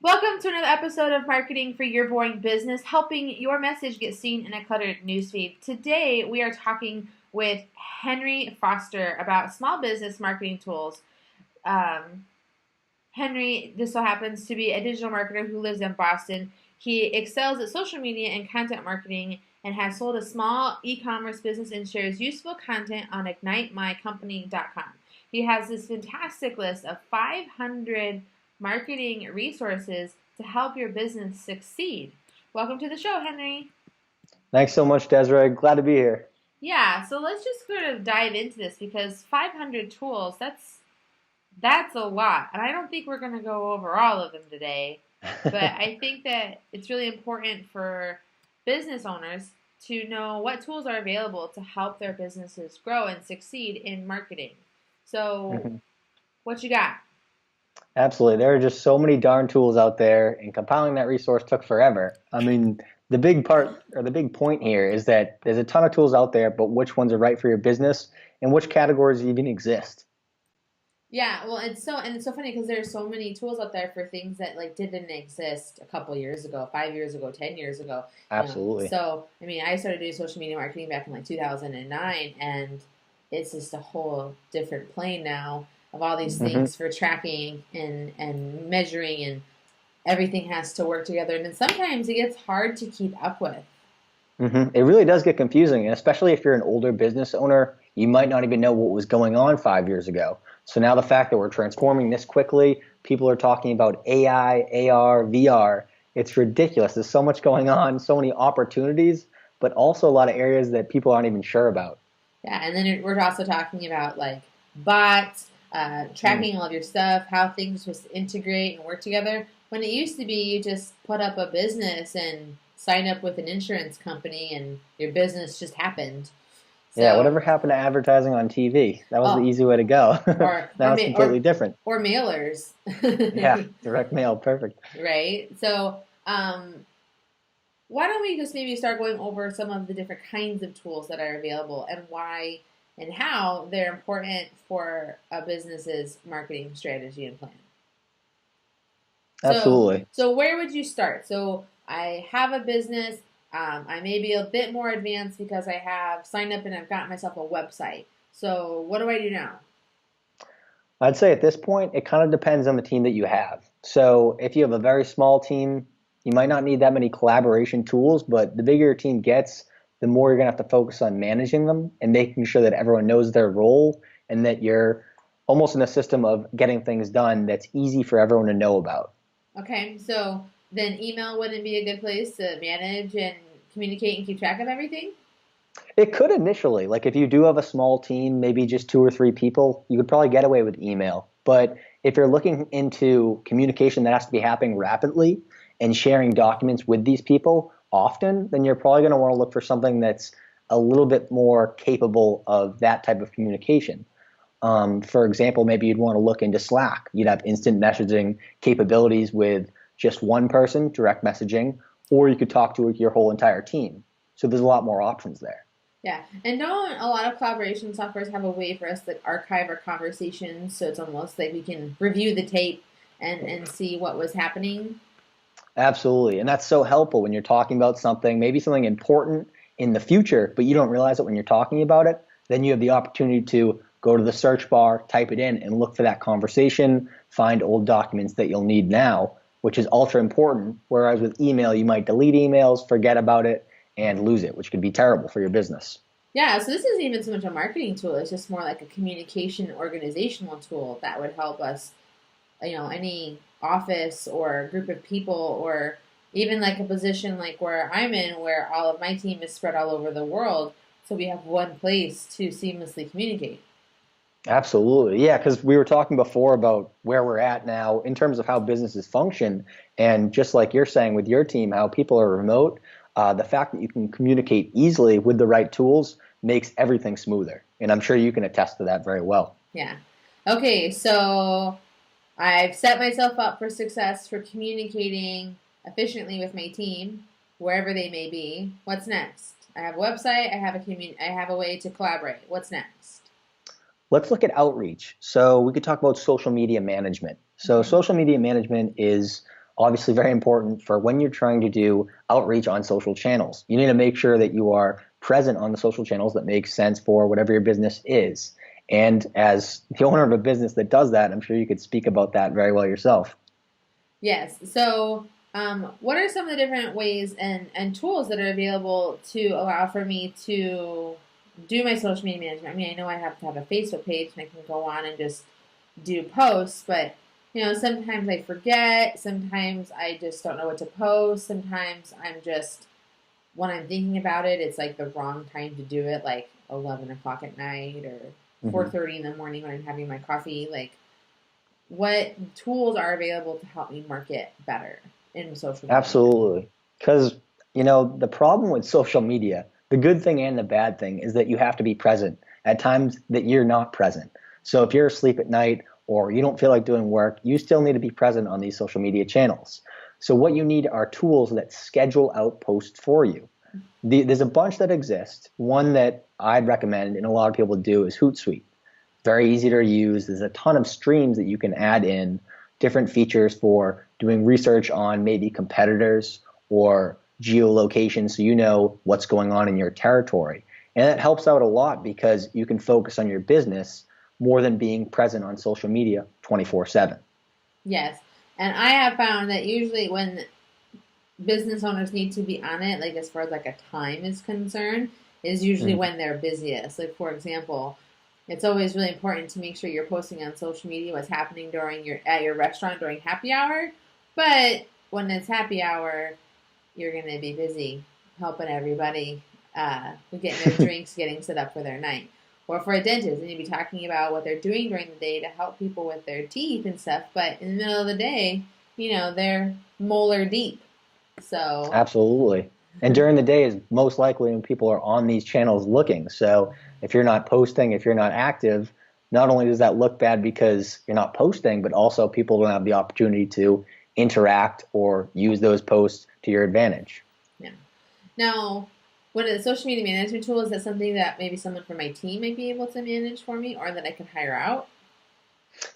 Welcome to another episode of Marketing for Your Boring Business, helping your message get seen in a cluttered newsfeed. Today, we are talking with Henry Foster about small business marketing tools. Henry just so happens to be a digital marketer who lives in Boston. He excels at social media and content marketing and has sold a small e-commerce business and shares useful content on IgniteMyCompany.com. He has this fantastic list of 500 marketing resources to help your business succeed. Welcome to the show, Henry. Thanks so much, Desiree. Glad to be here. Yeah, so let's just sort of dive into this because 500 tools, that's a lot. And I don't think we're going to go over all of them today. But I think that it's really important for business owners to know what tools are available to help their businesses grow and succeed in marketing. So, what you got? Absolutely. There are just so many darn tools out there, and compiling that resource took forever. I mean, the big part or the big point here is that there's a ton of tools out there, but which ones are right for your business and which categories even exist? Yeah, well, it's so funny because there's so many tools out there for things that like didn't exist a couple years ago, 5 years ago, 10 years ago. Absolutely. So I mean, I started doing social media marketing back in like 2009, and it's just a whole different plane now of all these things for tracking and measuring, and everything has to work together. And then sometimes it gets hard to keep up with. It really does get confusing, and especially if you're an older business owner, you might not even know what was going on 5 years ago. So now the fact that we're transforming this quickly, people are talking about AI, AR, VR, it's ridiculous. There's so much going on, so many opportunities, but also a lot of areas that people aren't even sure about. Yeah, and then we're also talking about like bots, tracking all of your stuff, how things just integrate and work together. When it used to be you just put up a business and sign up with an insurance company and your business just happened. So, Yeah, whatever happened to advertising on TV? That was the easy way to go. Now it's completely different. Or mailers. Yeah, direct mail, perfect. Right? So why don't we just maybe start going over some of the different kinds of tools that are available and why and how they're important for a business's marketing strategy and plan. Absolutely. So where would you start? So I have a business. I may be a bit more advanced because I have signed up and I've got myself a website. So what do I do now? I'd say at this point, it kind of depends on the team that you have. So if you have a very small team, you might not need that many collaboration tools, but the bigger your team gets, the more you're going to have to focus on managing them and making sure that everyone knows their role and that you're almost in a system of getting things done that's easy for everyone to know about. Okay, so then email wouldn't be a good place to manage and communicate and keep track of everything? It could initially. Like if you do have a small team, maybe just 2 or 3 people, you could probably get away with email. But if you're looking into communication that has to be happening rapidly and sharing documents with these people often, then you're probably going to want to look for something that's a little bit more capable of that type of communication. For example, maybe you'd want to look into Slack. You'd have instant messaging capabilities with just one person, direct messaging, or you could talk to your whole entire team. So there's a lot more options there. Yeah, and don't a lot of collaboration softwares have a way for us to archive our conversations, so it's almost like we can review the tape and see what was happening? Absolutely, and that's so helpful when you're talking about something, maybe something important in the future, but you don't realize it when you're talking about it. Then you have the opportunity to go to the search bar, type it in, and look for that conversation, find old documents that you'll need now, which is ultra important, whereas with email, you might delete emails, forget about it, and lose it, which could be terrible for your business. Yeah, so this isn't even so much a marketing tool. It's just more like a communication organizational tool that would help us, any office or group of people or even like a position like where I'm in, where all of my team is spread all over the world. So we have one place to seamlessly communicate. Absolutely. Yeah, because we were talking before about where we're at now in terms of how businesses function. And just like you're saying with your team, how people are remote, the fact that you can communicate easily with the right tools makes everything smoother. And I'm sure you can attest to that very well. Yeah. Okay, so I've set myself up for success for communicating efficiently with my team, wherever they may be. What's next? I have a website. I have a way to collaborate. What's next? Let's look at outreach. So we could talk about social media management. So social media management is obviously very important for when you're trying to do outreach on social channels. You need to make sure that you are present on the social channels that make sense for whatever your business is. And as the owner of a business that does that, I'm sure you could speak about that very well yourself. Yes. So, what are some of the different ways and tools that are available to allow for me to do my social media management? I mean, I know I have to have a Facebook page and I can go on and just do posts, but sometimes I forget. Sometimes I just don't know what to post. Sometimes when I'm thinking about it, it's like the wrong time to do it, like 11 o'clock at night or 4:30 in the morning when I'm having my coffee. Like, what tools are available to help me market better in social media? Absolutely. Because, the problem with social media, the good thing and the bad thing is that you have to be present at times that you're not present. So if you're asleep at night or you don't feel like doing work, you still need to be present on these social media channels. So what you need are tools that schedule out posts for you. There's a bunch that exist. One that I'd recommend and a lot of people do is Hootsuite. Very easy to use. There's a ton of streams that you can add in, different features for doing research on maybe competitors or geolocation so you know what's going on in your territory. And that helps out a lot because you can focus on your business more than being present on social media 24/7. Yes. And I have found that usually when business owners need to be on it, like as far as like a time is concerned, is usually when they're busiest. Like for example, it's always really important to make sure you're posting on social media what's happening at your restaurant during happy hour. But when it's happy hour, you're going to be busy helping everybody getting their drinks, getting set up for their night. Or for a dentist, and you'd be talking about what they're doing during the day to help people with their teeth and stuff. But in the middle of the day, they're molar deep. So Absolutely. And during the day is most likely when people are on these channels looking. So if you're not posting, if you're not active, not only does that look bad because you're not posting, but also people don't have the opportunity to interact or use those posts to your advantage. Yeah. Now, what a social media management tool, is that something that maybe someone from my team might be able to manage for me or that I could hire out?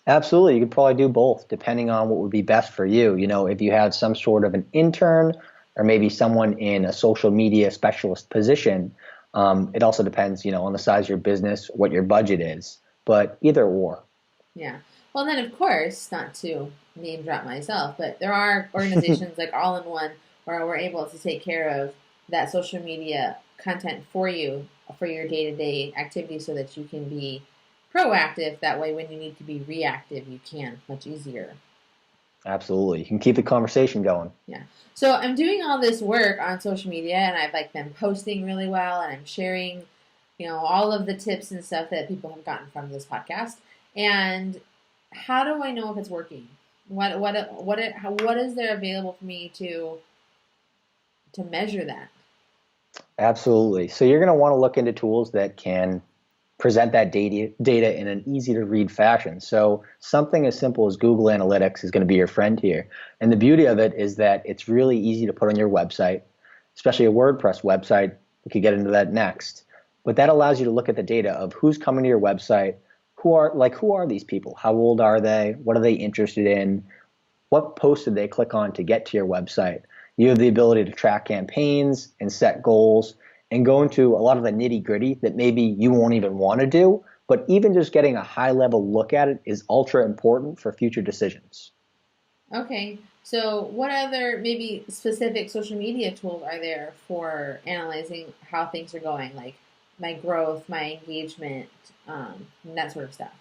Absolutely. You could probably do both depending on what would be best for you. If you have some sort of an intern or maybe someone in a social media specialist position, it also depends, on the size of your business, what your budget is, but either or. Yeah. Well, then, of course, not to name drop myself, but there are organizations like All in One where we're able to take care of that social media content for you for your day to day activities so that you can be proactive. That way, when you need to be reactive, you can much easier. Absolutely. You can keep the conversation going. Yeah. So I'm doing all this work on social media and I've been posting really well and I'm sharing, all of the tips and stuff that people have gotten from this podcast. And how do I know if it's working? What is there available for me to measure that? Absolutely. So you're going to want to look into tools that can present that data in an easy to read fashion. So something as simple as Google Analytics is going to be your friend here. And the beauty of it is that it's really easy to put on your website, especially a WordPress website. We could get into that next. But that allows you to look at the data of who's coming to your website, who are these people? How old are they? What are they interested in? What post did they click on to get to your website? You have the ability to track campaigns and set goals and go into a lot of the nitty gritty that maybe you won't even want to do, but even just getting a high level look at it is ultra important for future decisions. Okay, so what other maybe specific social media tools are there for analyzing how things are going, like my growth, my engagement, that sort of stuff?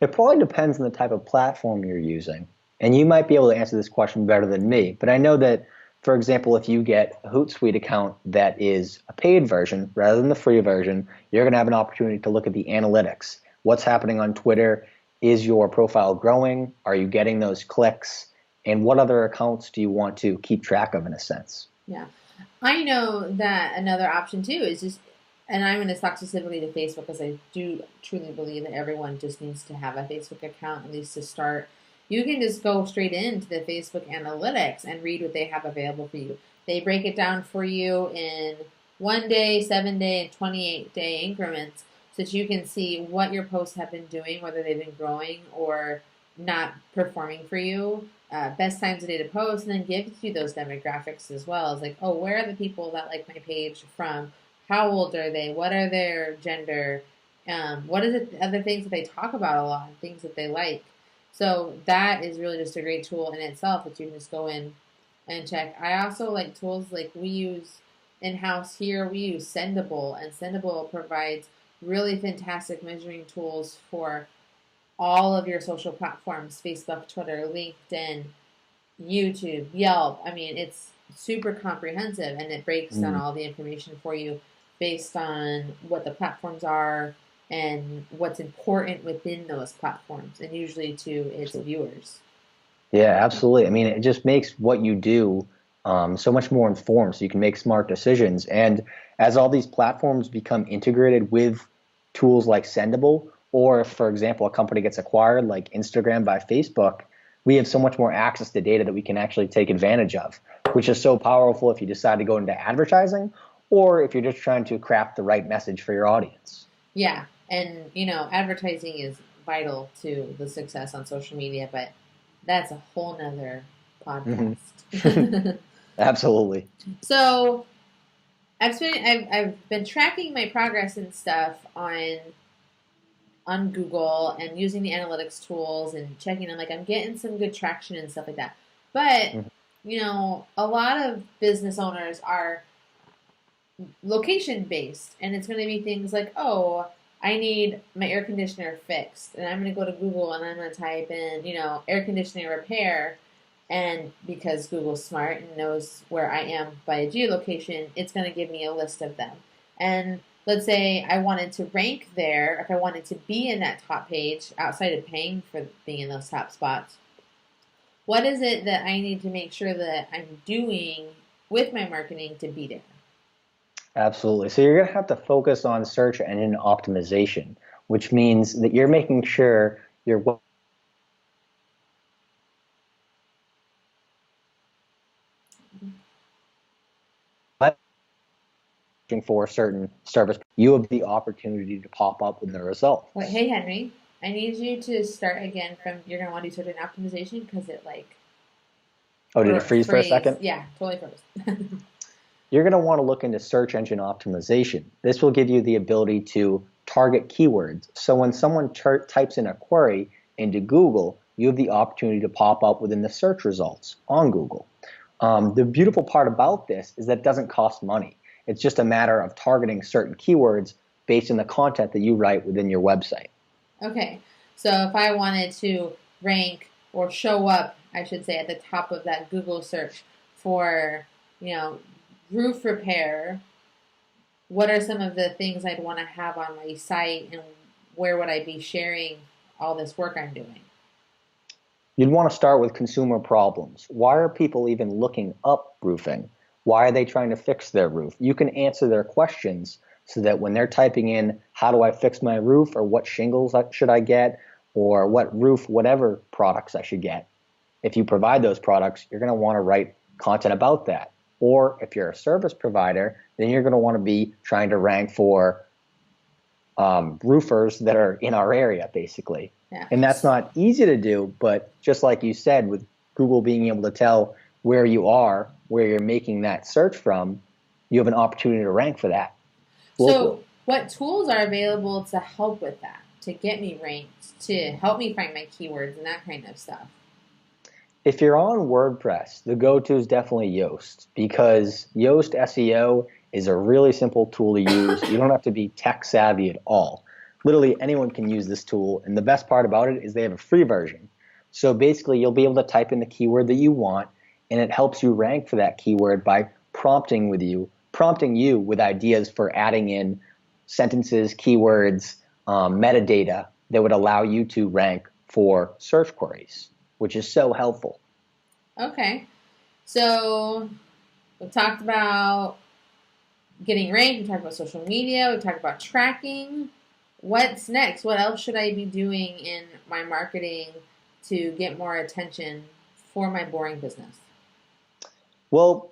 It probably depends on the type of platform you're using. And you might be able to answer this question better than me, but I know that, for example, if you get a Hootsuite account that is a paid version rather than the free version, you're going to have an opportunity to look at the analytics. What's happening on Twitter? Is your profile growing? Are you getting those clicks? And what other accounts do you want to keep track of in a sense? Yeah. I know that another option too is just, and I'm going to talk specifically to Facebook because I do truly believe that everyone just needs to have a Facebook account, at least to start. You can just go straight into the Facebook analytics and read what they have available for you. They break it down for you in 1 day, 7 day, and 28-day increments so that you can see what your posts have been doing, whether they've been growing or not performing for you, best times of day to post, and then gives you those demographics as well. It's like, oh, where are the people that like my page from? How old are they? What are their gender? What is it? Other things that they talk about a lot, things that they like. So that is really just a great tool in itself that you can just go in and check. I also like tools like we use in house here. We use Sendable, and Sendable provides really fantastic measuring tools for all of your social platforms: Facebook, Twitter, LinkedIn, YouTube, Yelp. I mean, it's super comprehensive and it breaks down all the information for you based on what the platforms are and what's important within those platforms and usually to its viewers. Yeah, absolutely. I mean, it just makes what you do so much more informed so you can make smart decisions. And as all these platforms become integrated with tools like Sendable, or if, for example, a company gets acquired like Instagram by Facebook, we have so much more access to data that we can actually take advantage of, which is so powerful if you decide to go into advertising or if you're just trying to craft the right message for your audience. Yeah. And, advertising is vital to the success on social media, but that's a whole nother podcast. Absolutely. So I've been tracking my progress and stuff on Google and using the analytics tools and checking. I'm like, I'm getting some good traction and stuff like that. But a lot of business owners are location based, and it's going to be things like, oh, I need my air conditioner fixed, and I'm going to go to Google and I'm going to type in, air conditioning repair, and because Google's smart and knows where I am by geolocation, it's going to give me a list of them. And let's say I wanted to rank there, if I wanted to be in that top page outside of paying for being in those top spots, what is it that I need to make sure that I'm doing with my marketing to be there? Absolutely. So you're going to have to focus on search engine optimization, which means that you're making sure your web for a certain service, you have the opportunity to pop up in the results. Wait, hey Henry, I need you to start again from. You're gonna want to do search engine optimization because it like. Oh, did it freeze for a second? Yeah, totally froze. You're going to want to look into search engine optimization. This will give you the ability to target keywords. So when someone types in a query into Google, you have the opportunity to pop up within the search results on Google. The beautiful part about this is that it doesn't cost money. It's just a matter of targeting certain keywords based on the content that you write within your website. Okay, so if I wanted to rank or show up, I should say, at the top of that Google search for, roof repair, what are some of the things I'd want to have on my site, and where would I be sharing all this work I'm doing? You'd want to start with consumer problems. Why are people even looking up roofing? Why are they trying to fix their roof? You can answer their questions so that when they're typing in, how do I fix my roof, or what shingles should I get, or what roof, whatever products I should get. If you provide those products, you're going to want to write content about that. Or if you're a service provider, then you're going to want to be trying to rank for roofers that are in our area, basically. Yeah. And that's not easy to do, but just like you said, with Google being able to tell where you are, where you're making that search from, you have an opportunity to rank for that locally. So what tools are available to help with that, to get me ranked, to help me find my keywords and that kind of stuff? If you're on WordPress, the go-to is definitely Yoast, because Yoast SEO is a really simple tool to use. You don't have to be tech savvy at all. Literally anyone can use this tool, and the best part about it is they have a free version. So basically you'll be able to type in the keyword that you want, and it helps you rank for that keyword by prompting you with ideas for adding in sentences, keywords, metadata that would allow you to rank for search queries, which is so helpful. Okay. So we've talked about getting ranked, we've talked about social media, we've talked about tracking. What's next? What else should I be doing in my marketing to get more attention for my boring business? Well,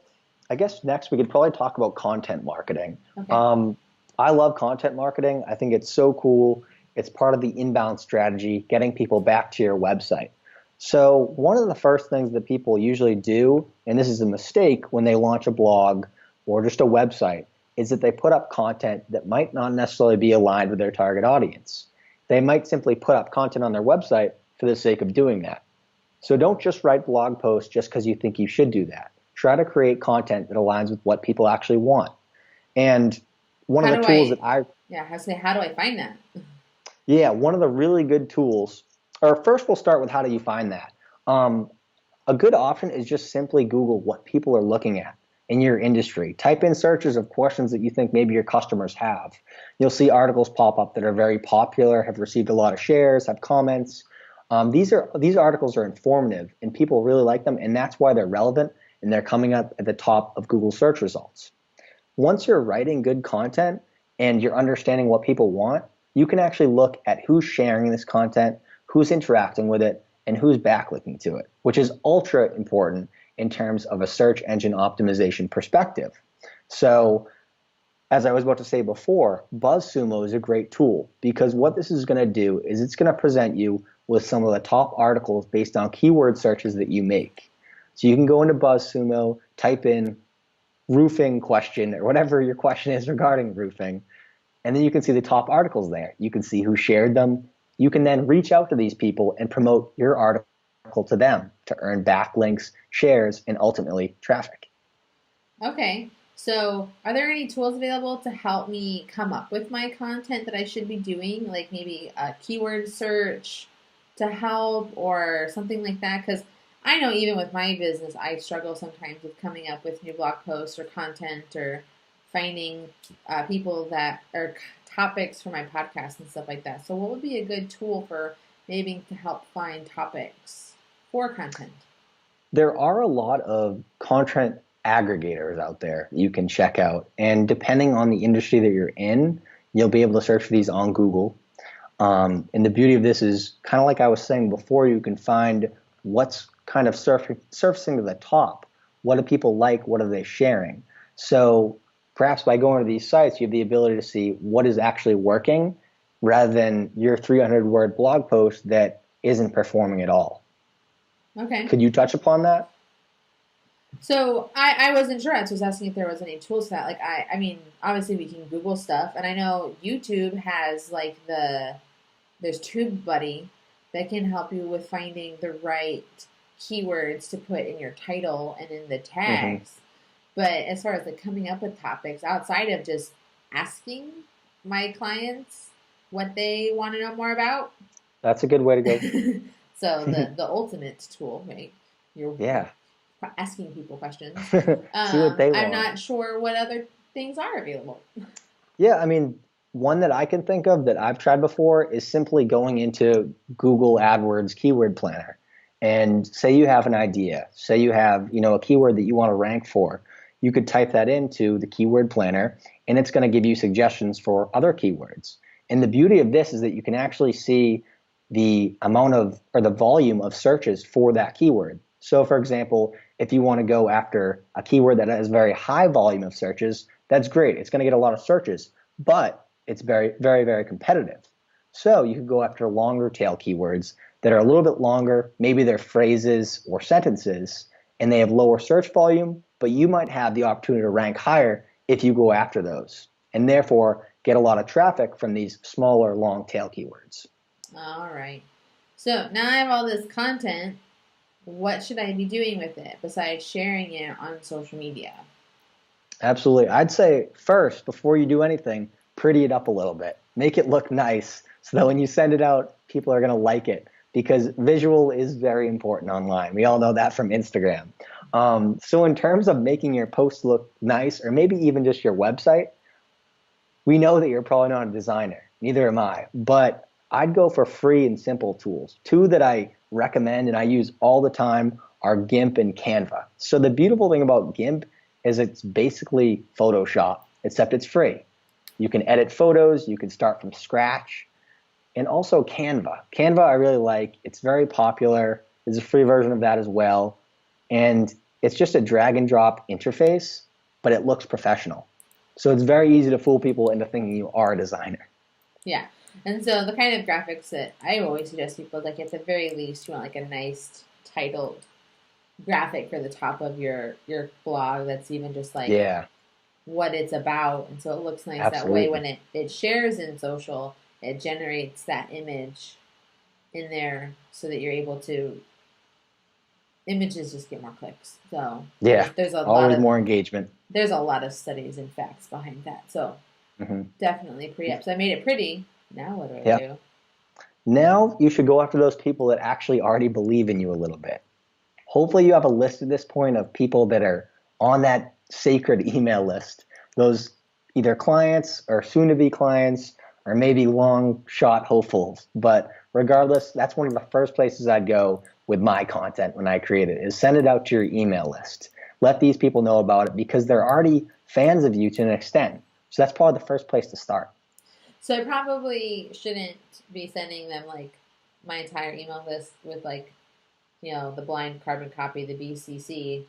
I guess next we could probably talk about content marketing. Okay. I love content marketing. I think it's so cool. It's part of the inbound strategy, getting people back to your website. So one of the first things that people usually do, and this is a mistake when they launch a blog or just a website, is that they put up content that might not necessarily be aligned with their target audience. They might simply put up content on their website for the sake of doing that. So don't just write blog posts just because you think you should do that. Try to create content that aligns with what people actually want. And one of the tools that I how do I find that? Yeah, one of the really good tools, or first we'll start with how do you find that. A good option is just simply Google what people are looking at in your industry. Type in searches of questions that you think maybe your customers have. You'll see articles pop up that are very popular, have received a lot of shares, have comments. These articles are informative and people really like them, and that's why they're relevant and they're coming up at the top of Google search results. Once you're writing good content and you're understanding what people want, you can actually look at who's sharing this content, who's interacting with it, and who's backlinking to it, which is ultra important in terms of a search engine optimization perspective. So, as I was about to say before, BuzzSumo is a great tool because what this is going to do is it's going to present you with some of the top articles based on keyword searches that you make. So you can go into BuzzSumo, type in roofing question or whatever your question is regarding roofing, and then you can see the top articles there. You can see who shared them. You can then reach out to these people and promote your article to them to earn backlinks, shares, and ultimately traffic. Okay. So are there any tools available to help me come up with my content that I should be doing, like maybe a keyword search to help or something like that? Because I know even with my business, I struggle sometimes with coming up with new blog posts or content or finding people that are topics for my podcast and stuff like that. So what would be a good tool for maybe to help find topics for content? There are a lot of content aggregators out there you can check out. And depending on the industry that you're in, you'll be able to search for these on Google. And the beauty of this is kind of like I was saying before, you can find what's kind of surfacing to the top. What do people like? What are they sharing? So perhaps by going to these sites, you have the ability to see what is actually working rather than your 300-word blog post that isn't performing at all. Okay. Could you touch upon that? So I wasn't sure. I was asking if there was any tools for that. Like I mean, obviously we can Google stuff, and I know YouTube has like there's TubeBuddy that can help you with finding the right keywords to put in your title and in the tags. Mm-hmm. But as far as like coming up with topics outside of just asking my clients what they want to know more about, that's a good way to go. So the ultimate tool, right? Yeah. Asking people questions. See what they want. I'm not sure what other things are available. Yeah, I mean, one that I can think of that I've tried before is simply going into Google AdWords Keyword Planner. And say you have an idea, say you have, a keyword that you want to rank for. You could type that into the Keyword Planner, and it's going to give you suggestions for other keywords. And the beauty of this is that you can actually see the amount of, or the volume of searches for that keyword. So for example, if you want to go after a keyword that has very high volume of searches, that's great. It's going to get a lot of searches, but it's very, very, very competitive. So you could go after longer tail keywords that are a little bit longer. Maybe they're phrases or sentences, and they have lower search volume, but you might have the opportunity to rank higher if you go after those, and therefore get a lot of traffic from these smaller long tail keywords. All right. So now I have all this content. What should I be doing with it besides sharing it on social media? Absolutely. I'd say first, before you do anything, pretty it up a little bit. Make it look nice so that when you send it out, people are going to like it, because visual is very important online. We all know that from Instagram. So in terms of making your post look nice, or maybe even just your website, we know that you're probably not a designer. Neither am I. But I'd go for free and simple tools. Two that I recommend and I use all the time are GIMP and Canva. So the beautiful thing about GIMP is it's basically Photoshop, except it's free. You can edit photos, you can start from scratch, and also Canva. Canva I really like. It's very popular. There's a free version of that as well. And it's just a drag and drop interface, but it looks professional. So it's very easy to fool people into thinking you are a designer. Yeah. And so the kind of graphics that I always suggest people, like at the very least, you want like a nice titled graphic for the top of your blog that's even just like Yeah, what it's about. And so it looks nice that way absolutely. when it shares in social, it generates that image in there so that you're able to images just get more clicks. So Yeah, always more engagement. there's a lot of studies and facts behind that. So Hmm. definitely pre-up. So I made it pretty. Now what do I Yeah. do? Now you should go after those people that actually already believe in you a little bit. Hopefully you have a list at this point of people that are on that sacred email list. Those either clients or soon to be clients or maybe long shot hopefuls. But regardless, that's one of the first places I'd go with my content when I create it is send it out to your email list. Let these people know about it because they're already fans of you to an extent. So that's probably the first place to start. So I probably shouldn't be sending them like my entire email list with like, the blind carbon copy, the BCC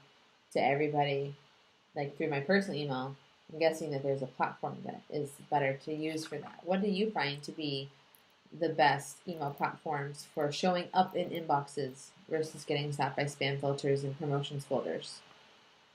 to everybody like through my personal email. I'm guessing that there's a platform that is better to use for that. What do you find to be the best email platforms for showing up in inboxes versus getting stopped by spam filters and promotions folders?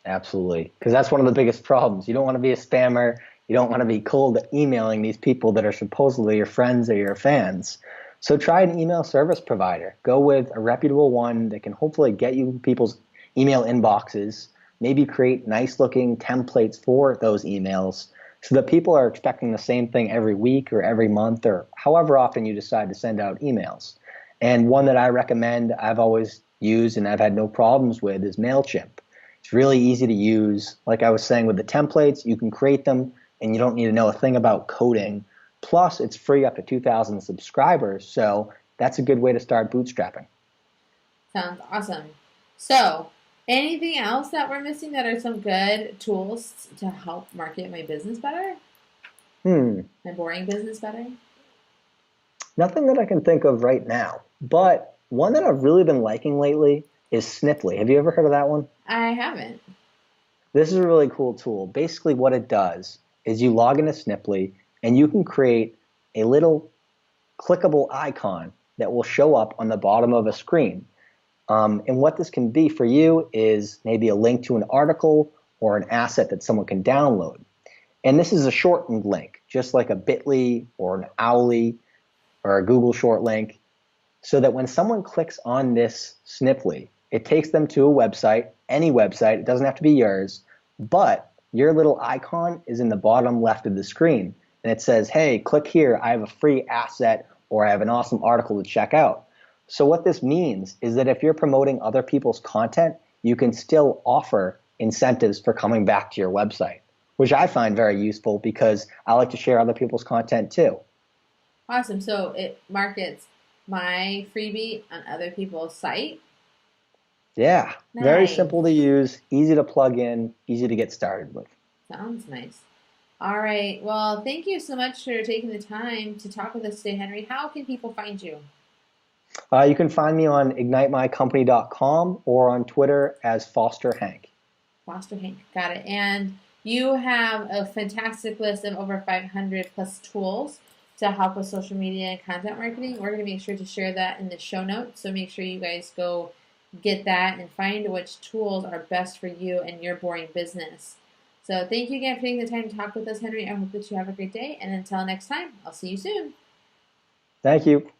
Absolutely. Because that's one of the biggest problems. You don't want to be a spammer. You don't want to be cold emailing these people that are supposedly your friends or your fans. So try an email service provider. Go with a reputable one that can hopefully get you people's email inboxes. Maybe create nice looking templates for those emails so that people are expecting the same thing every week or every month or however often you decide to send out emails. And one that I recommend, I've always used and I've had no problems with is MailChimp. It's really easy to use. Like I was saying with the templates, you can create them and you don't need to know a thing about coding. Plus, it's free up to 2,000 subscribers. So that's a good way to start bootstrapping. Sounds awesome. So, anything else that we're missing that are some good tools to help market my business better? Hmm. My boring business better? Nothing that I can think of right now. But one that I've really been liking lately is Sniply. Have you ever heard of that one? I haven't. This is a really cool tool. Basically, what it does is you log into Sniply and you can create a little clickable icon that will show up on the bottom of a screen. And what this can be for you is maybe a link to an article or an asset that someone can download. And this is a shortened link, just like a bit.ly or an owly or a Google short link, so that when someone clicks on this Sniply, it takes them to a website, any website, it doesn't have to be yours, but your little icon is in the bottom left of the screen. And it says, hey, click here, I have a free asset or I have an awesome article to check out. So what this means is that if you're promoting other people's content, you can still offer incentives for coming back to your website, which I find very useful because I like to share other people's content too. Awesome. So it markets my freebie on other people's site. Yeah, very Nice. simple to use, easy to plug in, easy to get started with. Sounds nice. All right. Well, thank you so much for taking the time to talk with us today, Henry. How can people find you? You can find me on ignitemycompany.com or on Twitter as Foster Hank. Foster Hank. Got it. And you have a fantastic list of over 500 plus tools to help with social media and content marketing. We're going to make sure to share that in the show notes. So make sure you guys go get that and find which tools are best for you and your boring business. So thank you again for taking the time to talk with us, Henry. I hope that you have a great day. And until next time, I'll see you soon. Thank you.